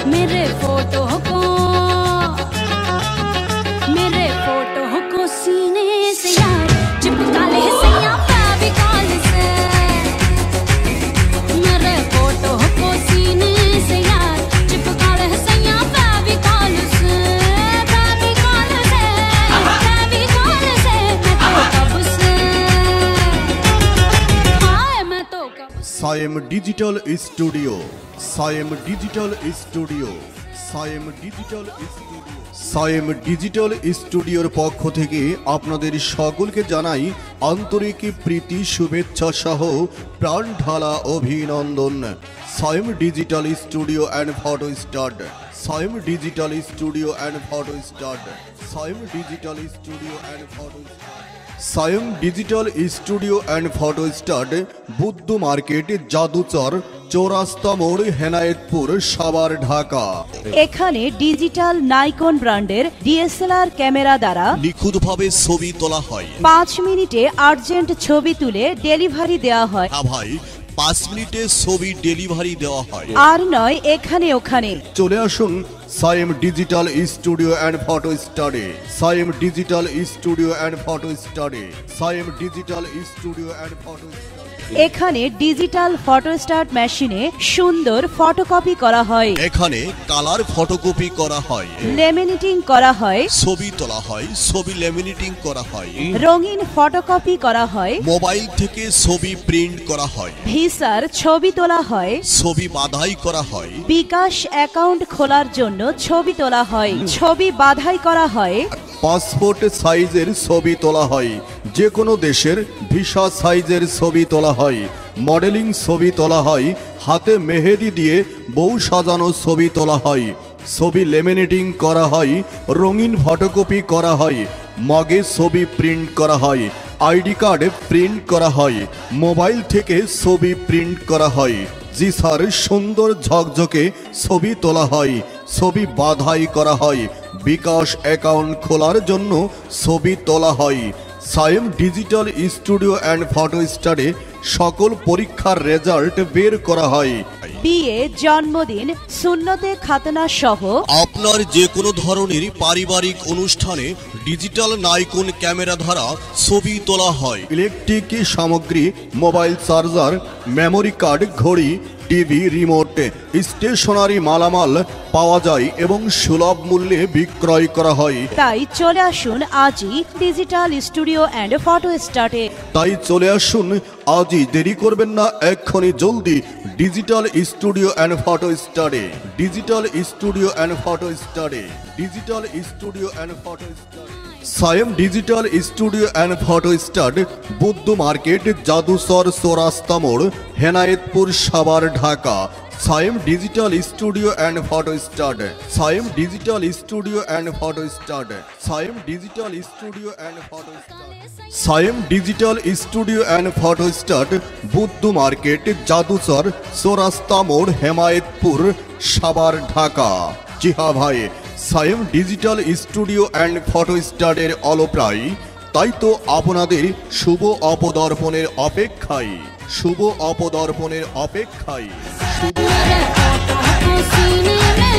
मेरे फोटो को सीने से यार चिपका ले सैया फेविकॉल से। मेरे फोटो को सीने से यार चिपका ले सैया फेविकॉल से। फेविकॉल से मैं तो कब से Sayem digital studio, Sayem digital studio, Sayem digital studio. Sayem digital स्टूडियोर पक्ष থেকে আপনাদের সকলকে জানাই আন্তরিক প্রীতি শুভেচ্ছা সহ প্রাণ ঢালা অভিনন্দন। Sayem digital studio and photo stud, Sayem digital studio and photo stud, Sayem digital studio and photo stud. Sayem digital studio and photo stud, Buddha market, Jaduchar, চৌরাস্তা মোড়, হেনায়েতপুর, সাভার, ঢাকা। এখানে ডিজিটাল নাইকন ব্র্যান্ডের ডিএসএলআর ক্যামেরা দ্বারা নিখুঁতভাবে ছবি তোলা হয়। 5 মিনিটে আর্জেন্ট ছবি তুলে ডেলিভারি দেওয়া হয়। হ্যাঁ ভাই, 5 মিনিটে ছবি ডেলিভারি দেওয়া হয়। আর নয় এখানে ওখানে। চলে আসুন Sayem digital studio and photo study, Sayem digital studio and photo study, Sayem digital studio and photo study. এখানে ডিজিটাল ফটোস্ট্যাট মেশিনে সুন্দর ফটোকপি করা হয়। এখানে কালার ফটোকপি করা হয়, লেমিনেটিং করা হয়, ছবি তোলা হয়, ছবি লেমিনেটিং করা হয়, রঙিন ফটোকপি করা হয়, মোবাইল থেকে ছবি প্রিন্ট করা হয়, ভিসার ছবি তোলা হয়, ছবি বাধাই করা হয়, বিকাশ অ্যাকাউন্ট খোলার জন্য ছবি তোলা হয়, ছবি বাধাই করা হয়, পাসপোর্ট সাইজের ছবি তোলা হয়, যে কোনো দেশের ভিসা সাইজের ছবি তোলা হয়, মডেলিং ছবি তোলা হয়, হাতে মেহেদি দিয়ে বউ সাজানো ছবি তোলা হয়, ছবি লেমিনেটিং করা হয়, রঙিন ফটোকপি করা হয়, মগে ছবি প্রিন্ট করা হয়, আইডি কার্ডে প্রিন্ট করা হয়, মোবাইল থেকে ছবি প্রিন্ট করা হয়। জি স্যার, সুন্দর ঝকঝকে ছবি তোলা হয়, ছবি বাধাই করা হয়, বিকাশ অ্যাকাউন্ট খোলার জন্য ছবি তোলা হয়। Sayem digital studio and photo স্টাডে সকল পরীক্ষার রেজাল্ট বের করা হয়। বিয়ে, জন্মদিন, সুন্নতে খাতনা সহ আপনার যে কোনো ধরনের পারিবারিক অনুষ্ঠানে ডিজিটাল নাইকন ক্যামেরা দ্বারা ছবি তোলা হয়। ইলেকট্রিক সামগ্রী, মোবাইল চার্জার, মেমোরি কার্ড, ঘড়ি, টিভি, রিমোট, স্টেশনারি মালামাল পাওয়া যায় এবং সুলভ মূল্যে বিক্রয় করা হয়। তাই চলে আসুন আজই ডিজিটাল স্টুডিও অ্যান্ড ফটো স্টাডে। তাই চলে আসুন আজই, দেরি করবেন না, এক্ষুনি জলদি digital studio and photo স্টাডে, digital studio and photo স্টাডে, digital studio and photo স্টাডে। Sayem digital studio and photo stud, Buddha market, Jaduchar, চৌরাস্তা মোড়, Hemayetpur, Savar, Dhaka. Sayem digital studio and photo stud, Sayem digital studio and photo stud, Sayem digital studio and photo stud, Sayem digital studio and photo stud, Buddha market, Jaduchar, চৌরাস্তা মোড়, হেমায়েতপুর, সাভার, ঢাকা। জি হ্যাঁ ভাই, Sayem digital studio and photo স্টাডের অলপ্রায়, তাই তো আপনাদের শুভ অপদর্পণের অপেক্ষায়, শুভ অপদর্পণের অপেক্ষায়। मेरे फोटो को सीने में